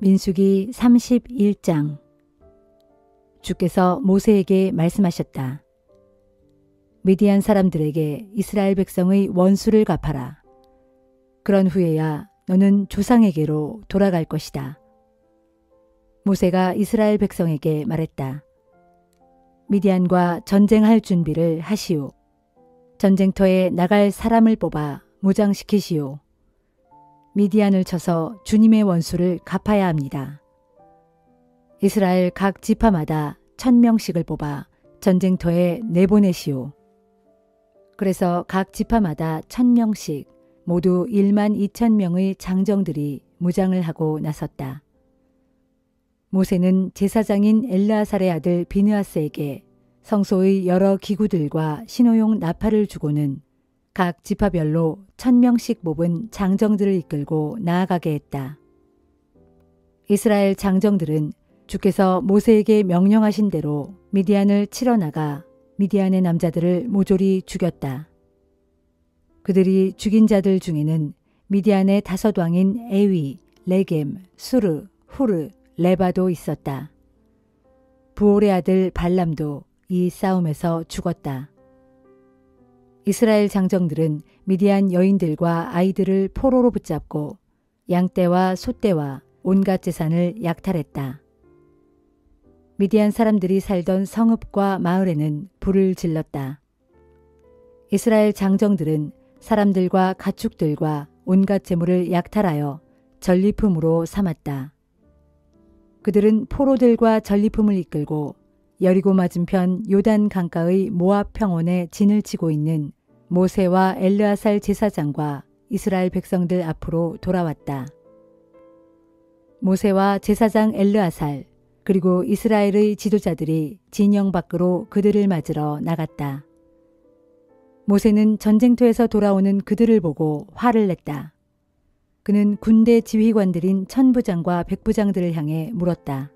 민수기 31장. 주께서 모세에게 말씀하셨다. 미디안 사람들에게 이스라엘 백성의 원수를 갚아라. 그런 후에야 너는 조상에게로 돌아갈 것이다. 모세가 이스라엘 백성에게 말했다. 미디안과 전쟁할 준비를 하시오. 전쟁터에 나갈 사람을 뽑아 무장시키시오. 미디안을 쳐서 주님의 원수를 갚아야 합니다. 이스라엘 각 지파마다 1000명씩을 뽑아 전쟁터에 내보내시오. 그래서 각 지파마다 1000명씩 모두 12000명의 장정들이 무장을 하고 나섰다. 모세는 제사장인 엘르아살의 아들 비느하스에게 성소의 여러 기구들과 신호용 나팔을 주고는 각 지파별로 1000명씩 뽑은 장정들을 이끌고 나아가게 했다. 이스라엘 장정들은 주께서 모세에게 명령하신 대로 미디안을 치러 나가 미디안의 남자들을 모조리 죽였다. 그들이 죽인 자들 중에는 미디안의 5왕인 에위, 레겜, 수르, 후르, 레바도 있었다. 부올의 아들 발람도 이 싸움에서 죽었다. 이스라엘 장정들은 미디안 여인들과 아이들을 포로로 붙잡고 양떼와 소떼와 온갖 재산을 약탈했다. 미디안 사람들이 살던 성읍과 마을에는 불을 질렀다. 이스라엘 장정들은 사람들과 가축들과 온갖 재물을 약탈하여 전리품으로 삼았다. 그들은 포로들과 전리품을 이끌고 여리고 맞은편 요단 강가의 모압 평원에 진을 치고 있는 모세와 엘르아살 제사장과 이스라엘 백성들 앞으로 돌아왔다. 모세와 제사장 엘르아살 그리고 이스라엘의 지도자들이 진영 밖으로 그들을 맞으러 나갔다. 모세는 전쟁터에서 돌아오는 그들을 보고 화를 냈다. 그는 군대 지휘관들인 천부장과 백부장들을 향해 물었다.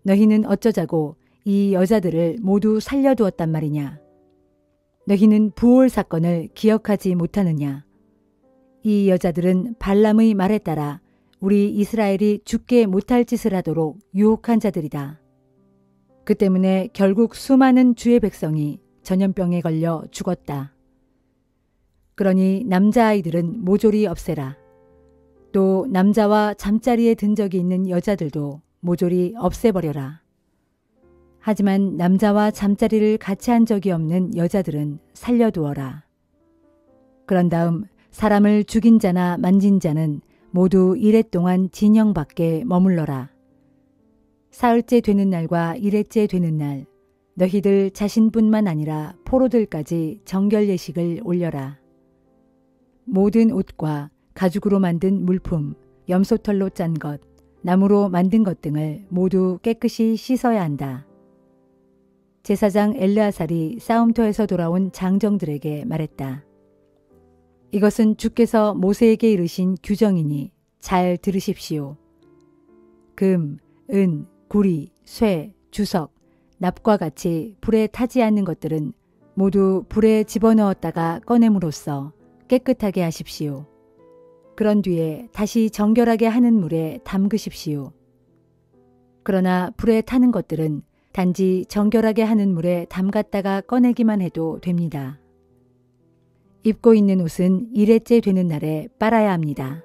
너희는 어쩌자고 이 여자들을 모두 살려두었단 말이냐? 너희는 부올 사건을 기억하지 못하느냐? 이 여자들은 발람의 말에 따라 우리 이스라엘이 죽게 못할 짓을 하도록 유혹한 자들이다. 그 때문에 결국 수많은 주의 백성이 전염병에 걸려 죽었다. 그러니 남자아이들은 모조리 없애라. 또 남자와 잠자리에 든 적이 있는 여자들도 모조리 없애버려라. 하지만 남자와 잠자리를 같이 한 적이 없는 여자들은 살려두어라. 그런 다음 사람을 죽인 자나 만진 자는 모두 이레 동안 진영 밖에 머물러라. 사흘째 되는 날과 이레째 되는 날 너희들 자신뿐만 아니라 포로들까지 정결 예식을 올려라. 모든 옷과 가죽으로 만든 물품, 염소털로 짠 것, 나무로 만든 것 등을 모두 깨끗이 씻어야 한다. 제사장 엘르아살이 싸움터에서 돌아온 장정들에게 말했다. 이것은 주께서 모세에게 이르신 규정이니 잘 들으십시오. 금, 은, 구리, 쇠, 주석, 납과 같이 불에 타지 않는 것들은 모두 불에 집어넣었다가 꺼냄으로써 깨끗하게 하십시오. 그런 뒤에 다시 정결하게 하는 물에 담그십시오. 그러나 불에 타는 것들은 단지 정결하게 하는 물에 담갔다가 꺼내기만 해도 됩니다. 입고 있는 옷은 이레째 되는 날에 빨아야 합니다.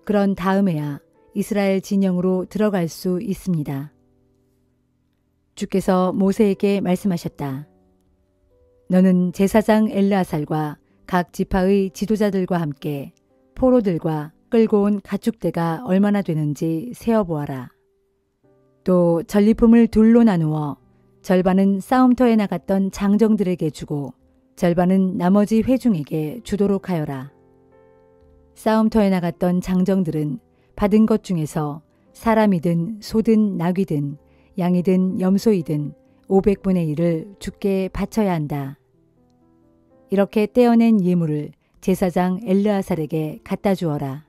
그런 다음에야 이스라엘 진영으로 들어갈 수 있습니다. 주께서 모세에게 말씀하셨다. 너는 제사장 엘르아살과 각 지파의 지도자들과 함께 포로들과 끌고 온 가축대가 얼마나 되는지 세어보아라. 또 전리품을 둘로 나누어 절반은 싸움터에 나갔던 장정들에게 주고 절반은 나머지 회중에게 주도록 하여라. 싸움터에 나갔던 장정들은 받은 것 중에서 사람이든 소든 나귀든 양이든 염소이든 500분의 1을 주께 바쳐야 한다. 이렇게 떼어낸 예물을 제사장 엘르아살에게 갖다 주어라.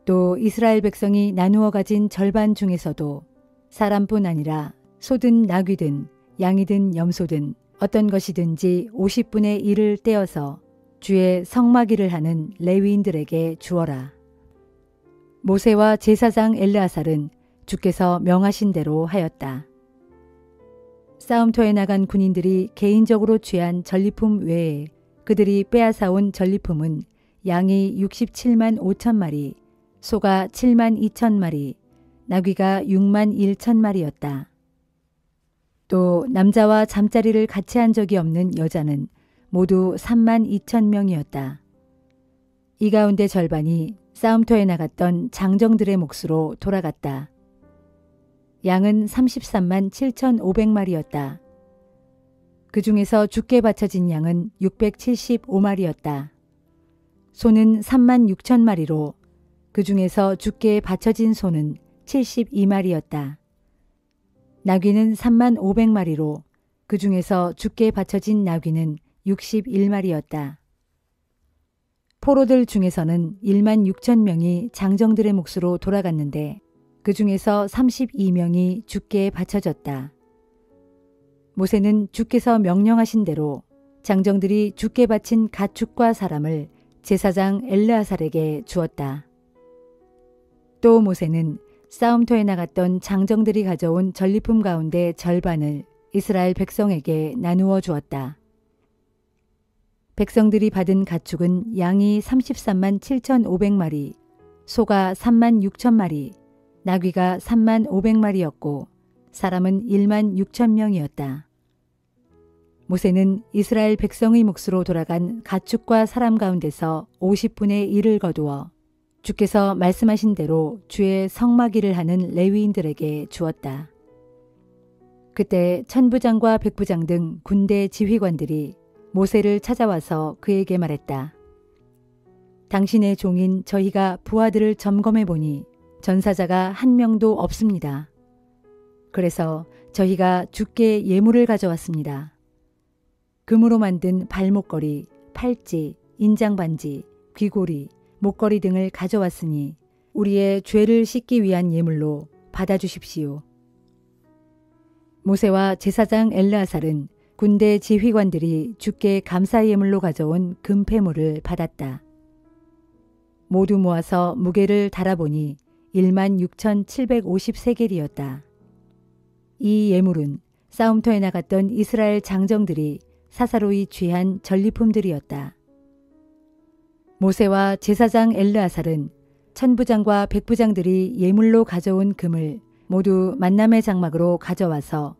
또 이스라엘 백성이 나누어 가진 절반 중에서도 사람뿐 아니라 소든 나귀든 양이든 염소든 어떤 것이든지 50분의 1을 떼어서 주의 성막일을 하는 레위인들에게 주어라. 모세와 제사장 엘르아살은 주께서 명하신 대로 하였다. 싸움터에 나간 군인들이 개인적으로 취한 전리품 외에 그들이 빼앗아온 전리품은 양이 67만 5천 마리, 소가 7만 2천 마리, 나귀가 6만 1천 마리였다. 또 남자와 잠자리를 같이 한 적이 없는 여자는 모두 3만 2천 명이었다. 이 가운데 절반이 싸움터에 나갔던 장정들의 몫으로 돌아갔다. 양은 33만 7,500마리였다. 그 중에서 주께 바쳐진 양은 675마리였다. 소는 3만 6천 마리로 그 중에서 주께 바쳐진 소는 72마리였다. 나귀는 3만 500마리로 그 중에서 주께 바쳐진 나귀는 61마리였다. 포로들 중에서는 1만 6천 명이 장정들의 몫으로 돌아갔는데 그 중에서 32명이 주께 바쳐졌다. 모세는 주께서 명령하신 대로 장정들이 주께 바친 가축과 사람을 제사장 엘르아살에게 주었다. 또 모세는 싸움터에 나갔던 장정들이 가져온 전리품 가운데 절반을 이스라엘 백성에게 나누어 주었다. 백성들이 받은 가축은 양이 33만 7,500마리, 소가 3만 6천 마리, 나귀가 3만 500마리였고 사람은 1만 6천 명이었다. 모세는 이스라엘 백성의 몫으로 돌아간 가축과 사람 가운데서 50분의 1을 거두어 주께서 말씀하신 대로 주의 성막일을 하는 레위인들에게 주었다. 그때 천부장과 백부장 등 군대 지휘관들이 모세를 찾아와서 그에게 말했다. 당신의 종인 저희가 부하들을 점검해 보니 전사자가 한 명도 없습니다. 그래서 저희가 주께 예물을 가져왔습니다. 금으로 만든 발목걸이, 팔찌, 인장반지, 귀고리, 목걸이 등을 가져왔으니 우리의 죄를 씻기 위한 예물로 받아주십시오. 모세와 제사장 엘르아살은 군대 지휘관들이 주께 감사 예물로 가져온 금폐물을 받았다. 모두 모아서 무게를 달아보니 1만 6,750세겔이었다. 이 예물은 싸움터에 나갔던 이스라엘 장정들이 사사로이 취한 전리품들이었다. 모세와 제사장 엘르아살은 천부장과 백부장들이 예물로 가져온 금을 모두 만남의 장막으로 가져와서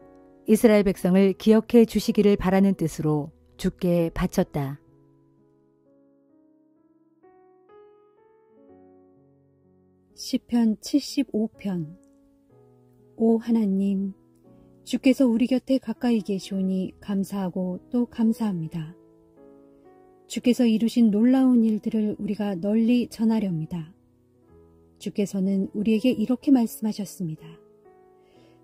이스라엘 백성을 기억해 주시기를 바라는 뜻으로 주께 바쳤다. 시편 75편. 오 하나님, 주께서 우리 곁에 가까이 계시오니 감사하고 또 감사합니다. 주께서 이루신 놀라운 일들을 우리가 널리 전하렵니다. 주께서는 우리에게 이렇게 말씀하셨습니다.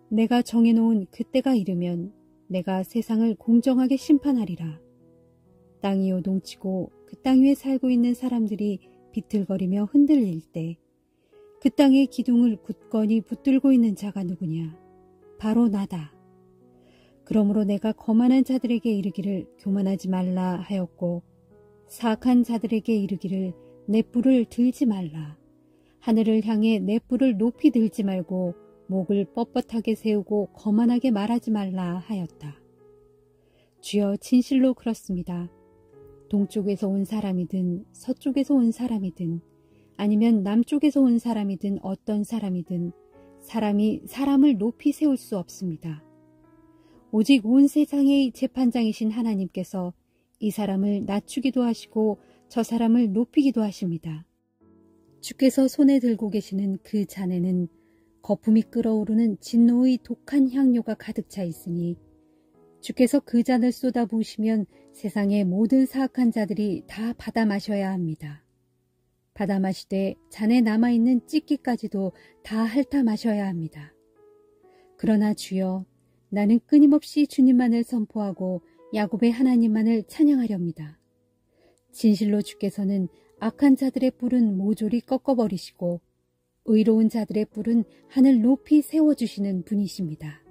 내가 정해놓은 그때가 이르면 내가 세상을 공정하게 심판하리라. 땅이 요동치고 그 땅 위에 살고 있는 사람들이 비틀거리며 흔들릴 때 그 땅의 기둥을 굳건히 붙들고 있는 자가 누구냐? 바로 나다. 그러므로 내가 거만한 자들에게 이르기를 교만하지 말라 하였고 사악한 자들에게 이르기를 내 뿔을 들지 말라. 하늘을 향해 내 뿔을 높이 들지 말고 목을 뻣뻣하게 세우고 거만하게 말하지 말라 하였다. 주여, 진실로 그렇습니다. 동쪽에서 온 사람이든 서쪽에서 온 사람이든 아니면 남쪽에서 온 사람이든 어떤 사람이든 사람이 사람을 높이 세울 수 없습니다. 오직 온 세상의 재판장이신 하나님께서 이 사람을 낮추기도 하시고 저 사람을 높이기도 하십니다. 주께서 손에 들고 계시는 그 잔에는 거품이 끓어오르는 진노의 독한 향료가 가득 차 있으니 주께서 그 잔을 쏟아부으시면 세상의 모든 사악한 자들이 다 받아 마셔야 합니다. 받아 마시되 잔에 남아있는 찢기까지도 다 핥아 마셔야 합니다. 그러나 주여, 나는 끊임없이 주님만을 선포하고 야곱의 하나님만을 찬양하렵니다. 진실로 주께서는 악한 자들의 뿔은 모조리 꺾어버리시고 의로운 자들의 뿔은 하늘 높이 세워주시는 분이십니다.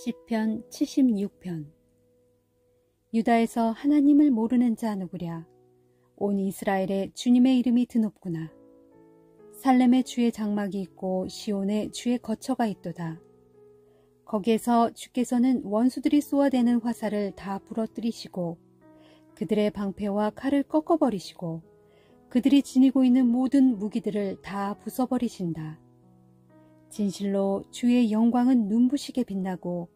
시편 76편. 유다에서 하나님을 모르는 자 누구랴? 온 이스라엘에 주님의 이름이 드높구나. 살렘에 주의 장막이 있고 시온에 주의 거처가 있도다. 거기에서 주께서는 원수들이 쏘아대는 화살을 다 부러뜨리시고 그들의 방패와 칼을 꺾어버리시고 그들이 지니고 있는 모든 무기들을 다 부숴버리신다. 진실로 주의 영광은 눈부시게 빛나고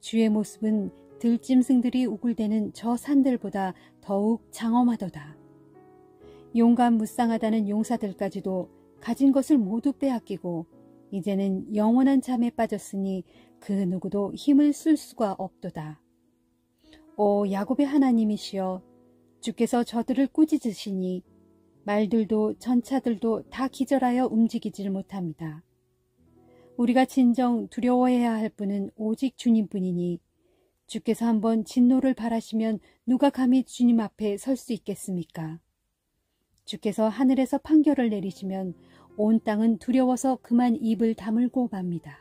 주의 모습은 들짐승들이 우글대는 저 산들보다 더욱 장엄하도다. 용감 무쌍하다는 용사들까지도 가진 것을 모두 빼앗기고 이제는 영원한 잠에 빠졌으니 그 누구도 힘을 쓸 수가 없도다. 오 야곱의 하나님이시여, 주께서 저들을 꾸짖으시니 말들도 전차들도 다 기절하여 움직이질 못합니다. 우리가 진정 두려워해야 할 분은 오직 주님뿐이니 주께서 한번 진노를 발하시면 누가 감히 주님 앞에 설 수 있겠습니까? 주께서 하늘에서 판결을 내리시면 온 땅은 두려워서 그만 입을 다물고 맙니다.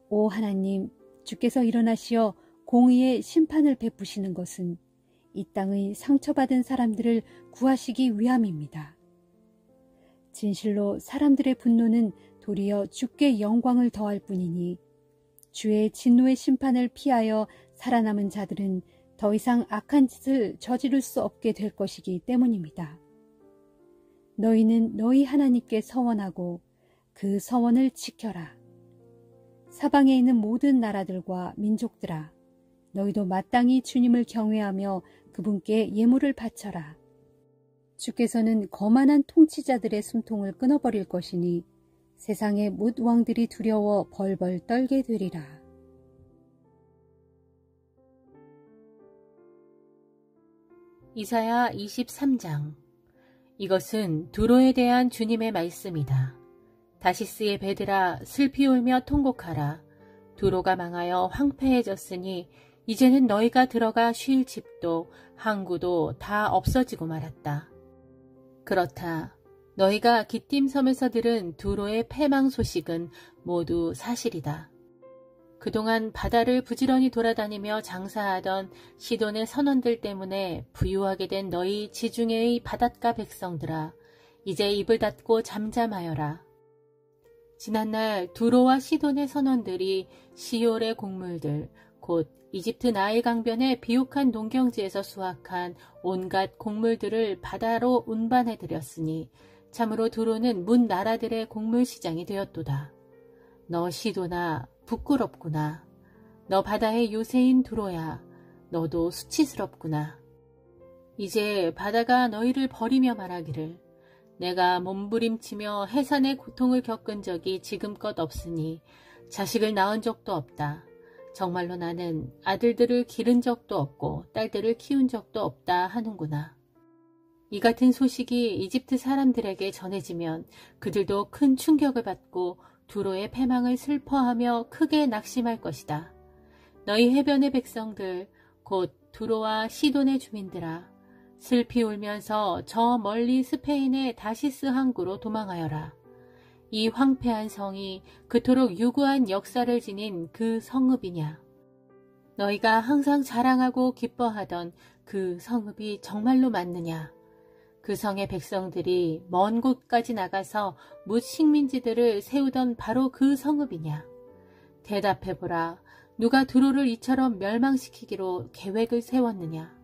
오 하나님, 주께서 일어나시어 공의의 심판을 베푸시는 것은 이 땅의 상처받은 사람들을 구하시기 위함입니다. 진실로 사람들의 분노는 도리어 주께 영광을 더할 뿐이니 주의 진노의 심판을 피하여 살아남은 자들은 더 이상 악한 짓을 저지를 수 없게 될 것이기 때문입니다. 너희는 너희 하나님께 서원하고 그 서원을 지켜라. 사방에 있는 모든 나라들과 민족들아, 너희도 마땅히 주님을 경외하며 그분께 예물을 바쳐라. 주께서는 거만한 통치자들의 숨통을 끊어버릴 것이니 세상의 뭇 왕들이 두려워 벌벌 떨게 되리라. 이사야 23장. 이것은 두로에 대한 주님의 말씀이다. 다시스의 배들아, 슬피 울며 통곡하라. 두로가 망하여 황폐해졌으니 이제는 너희가 들어가 쉴 집도 항구도 다 없어지고 말았다. 그렇다. 너희가 기띔섬에서 들은 두로의 패망 소식은 모두 사실이다. 그동안 바다를 부지런히 돌아다니며 장사하던 시돈의 선원들 때문에 부유하게 된 너희 지중해의 바닷가 백성들아, 이제 입을 닫고 잠잠하여라. 지난날 두로와 시돈의 선원들이 시올의 곡물들, 곧 이집트 나일 강변의 비옥한 농경지에서 수확한 온갖 곡물들을 바다로 운반해드렸으니 참으로 두로는 문 나라들의 곡물 시장이 되었도다. 너 시도나 부끄럽구나. 너 바다의 요새인 두로야. 너도 수치스럽구나. 이제 바다가 너희를 버리며 말하기를, 내가 몸부림치며 해산의 고통을 겪은 적이 지금껏 없으니 자식을 낳은 적도 없다. 정말로 나는 아들들을 기른 적도 없고 딸들을 키운 적도 없다 하는구나. 이 같은 소식이 이집트 사람들에게 전해지면 그들도 큰 충격을 받고 두로의 패망을 슬퍼하며 크게 낙심할 것이다. 너희 해변의 백성들, 곧 두로와 시돈의 주민들아, 슬피 울면서 저 멀리 스페인의 다시스 항구로 도망하여라. 이 황폐한 성이 그토록 유구한 역사를 지닌 그 성읍이냐. 너희가 항상 자랑하고 기뻐하던 그 성읍이 정말로 맞느냐. 그 성의 백성들이 먼 곳까지 나가서 뭇 식민지들을 세우던 바로 그 성읍이냐. 대답해보라. 누가 두로를 이처럼 멸망시키기로 계획을 세웠느냐.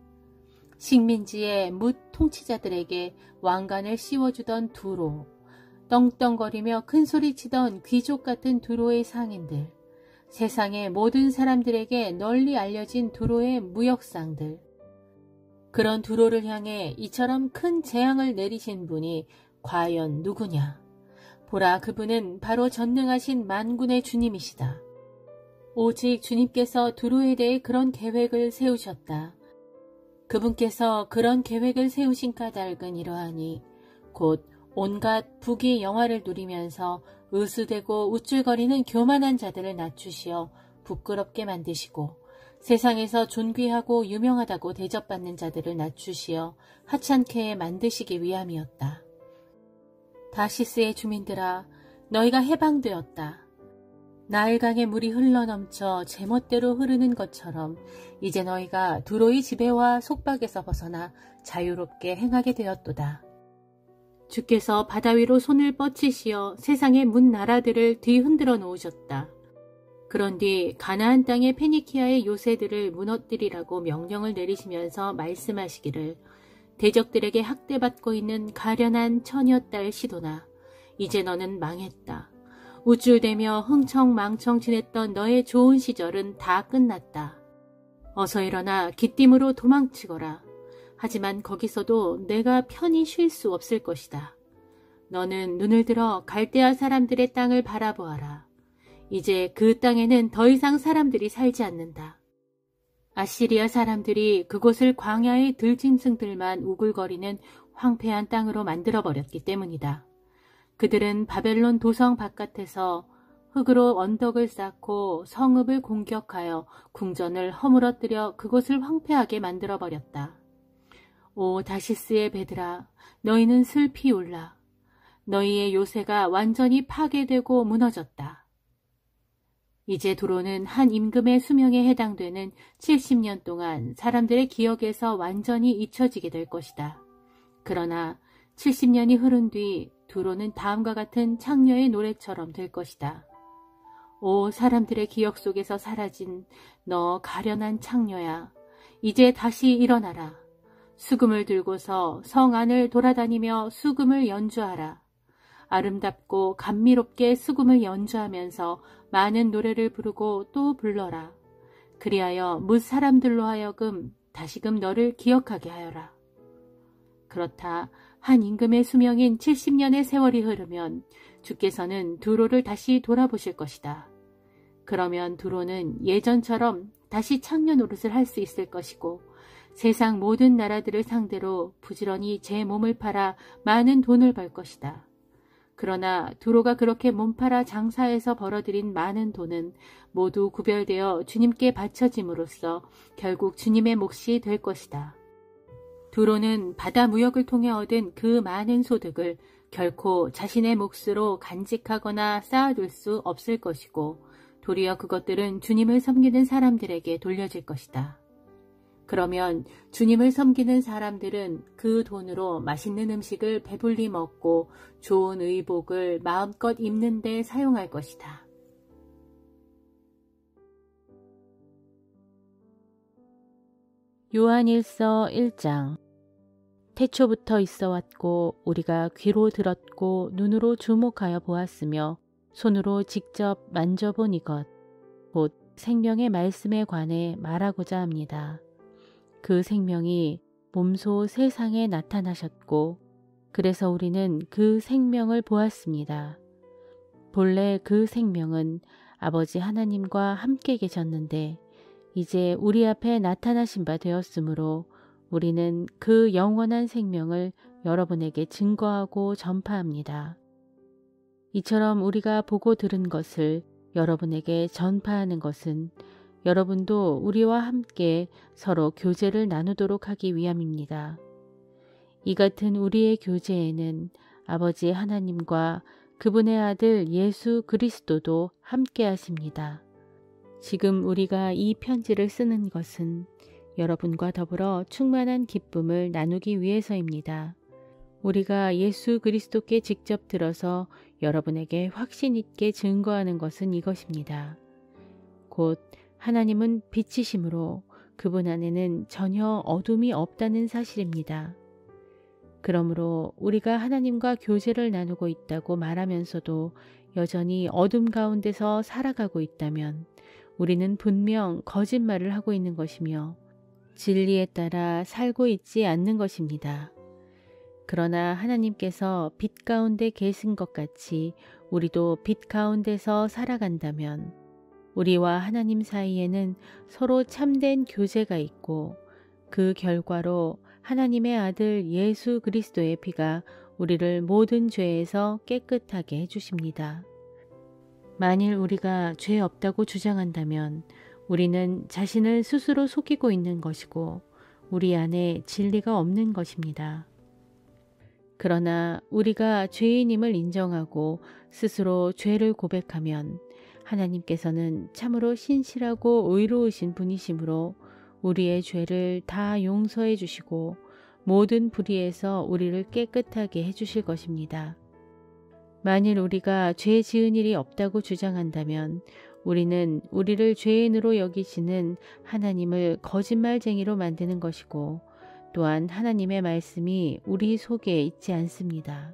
식민지의 뭇 통치자들에게 왕관을 씌워주던 두로, 떵떵거리며 큰소리치던 귀족 같은 두로의 상인들, 세상의 모든 사람들에게 널리 알려진 두로의 무역상들, 그런 두로를 향해 이처럼 큰 재앙을 내리신 분이 과연 누구냐? 보라, 그분은 바로 전능하신 만군의 주님이시다. 오직 주님께서 두로에 대해 그런 계획을 세우셨다. 그분께서 그런 계획을 세우신 까닭은 이러하니 곧 온갖 부귀 영화를 누리면서 으스대고 우쭐거리는 교만한 자들을 낮추시어 부끄럽게 만드시고 세상에서 존귀하고 유명하다고 대접받는 자들을 낮추시어 하찮게 만드시기 위함이었다. 다시스의 주민들아, 너희가 해방되었다. 나일강의 물이 흘러넘쳐 제멋대로 흐르는 것처럼 이제 너희가 두로의 지배와 속박에서 벗어나 자유롭게 행하게 되었도다. 주께서 바다 위로 손을 뻗치시어 세상의 문 나라들을 뒤흔들어 놓으셨다. 그런 뒤 가나안 땅의 페니키아의 요새들을 무너뜨리라고 명령을 내리시면서 말씀하시기를 대적들에게 학대받고 있는 가련한 처녀딸 시도나 이제 너는 망했다. 우쭐대며 흥청망청 지냈던 너의 좋은 시절은 다 끝났다. 어서 일어나 기띔으로 도망치거라. 하지만 거기서도 내가 편히 쉴 수 없을 것이다. 너는 눈을 들어 갈대아 사람들의 땅을 바라보아라. 이제 그 땅에는 더 이상 사람들이 살지 않는다. 아시리아 사람들이 그곳을 광야의 들짐승들만 우글거리는 황폐한 땅으로 만들어버렸기 때문이다. 그들은 바벨론 도성 바깥에서 흙으로 언덕을 쌓고 성읍을 공격하여 궁전을 허물어뜨려 그곳을 황폐하게 만들어버렸다. 오 다시스의 배들아, 너희는 슬피 울라. 너희의 요새가 완전히 파괴되고 무너졌다. 이제 두로는 한 임금의 수명에 해당되는 70년 동안 사람들의 기억에서 완전히 잊혀지게 될 것이다. 그러나 70년이 흐른 뒤 두로는 다음과 같은 창녀의 노래처럼 될 것이다. 오 사람들의 기억 속에서 사라진 너 가련한 창녀야, 이제 다시 일어나라. 수금을 들고서 성 안을 돌아다니며 수금을 연주하라. 아름답고 감미롭게 수금을 연주하면서 많은 노래를 부르고 또 불러라. 그리하여 뭇 사람들로 하여금 다시금 너를 기억하게 하여라. 그렇다. 한 임금의 수명인 70년의 세월이 흐르면 주께서는 두로를 다시 돌아보실 것이다. 그러면 두로는 예전처럼 다시 창녀 노릇을 할 수 있을 것이고 세상 모든 나라들을 상대로 부지런히 제 몸을 팔아 많은 돈을 벌 것이다. 그러나 두로가 그렇게 몸팔아 장사해서 벌어들인 많은 돈은 모두 구별되어 주님께 바쳐짐으로써 결국 주님의 몫이 될 것이다. 두로는 바다 무역을 통해 얻은 그 많은 소득을 결코 자신의 몫으로 간직하거나 쌓아둘 수 없을 것이고 도리어 그것들은 주님을 섬기는 사람들에게 돌려질 것이다. 그러면 주님을 섬기는 사람들은 그 돈으로 맛있는 음식을 배불리 먹고 좋은 의복을 마음껏 입는 데 사용할 것이다. 요한일서 1장. 태초부터 있어왔고 우리가 귀로 들었고 눈으로 주목하여 보았으며 손으로 직접 만져본 이것 곧 생명의 말씀에 관해 말하고자 합니다. 그 생명이 몸소 세상에 나타나셨고 그래서 우리는 그 생명을 보았습니다. 본래 그 생명은 아버지 하나님과 함께 계셨는데 이제 우리 앞에 나타나신 바 되었으므로 우리는 그 영원한 생명을 여러분에게 증거하고 전파합니다. 이처럼 우리가 보고 들은 것을 여러분에게 전파하는 것은 여러분도 우리와 함께 서로 교제를 나누도록 하기 위함입니다. 이 같은 우리의 교제에는 아버지 하나님과 그분의 아들 예수 그리스도도 함께 하십니다. 지금 우리가 이 편지를 쓰는 것은 여러분과 더불어 충만한 기쁨을 나누기 위해서입니다. 우리가 예수 그리스도께 직접 들어서 여러분에게 확신 있게 증거하는 것은 이것입니다. 곧 하나님은 빛이시므로 그분 안에는 전혀 어둠이 없다는 사실입니다. 그러므로 우리가 하나님과 교제를 나누고 있다고 말하면서도 여전히 어둠 가운데서 살아가고 있다면 우리는 분명 거짓말을 하고 있는 것이며 진리에 따라 살고 있지 않는 것입니다. 그러나 하나님께서 빛 가운데 계신 것 같이 우리도 빛 가운데서 살아간다면 우리와 하나님 사이에는 서로 참된 교제가 있고 그 결과로 하나님의 아들 예수 그리스도의 피가 우리를 모든 죄에서 깨끗하게 해주십니다. 만일 우리가 죄 없다고 주장한다면 우리는 자신을 스스로 속이고 있는 것이고 우리 안에 진리가 없는 것입니다. 그러나 우리가 죄인임을 인정하고 스스로 죄를 고백하면 하나님께서는 참으로 신실하고 의로우신 분이시므로 우리의 죄를 다 용서해 주시고 모든 불의에서 우리를 깨끗하게 해 주실 것입니다. 만일 우리가 죄 지은 일이 없다고 주장한다면 우리는 우리를 죄인으로 여기시는 하나님을 거짓말쟁이로 만드는 것이고 또한 하나님의 말씀이 우리 속에 있지 않습니다.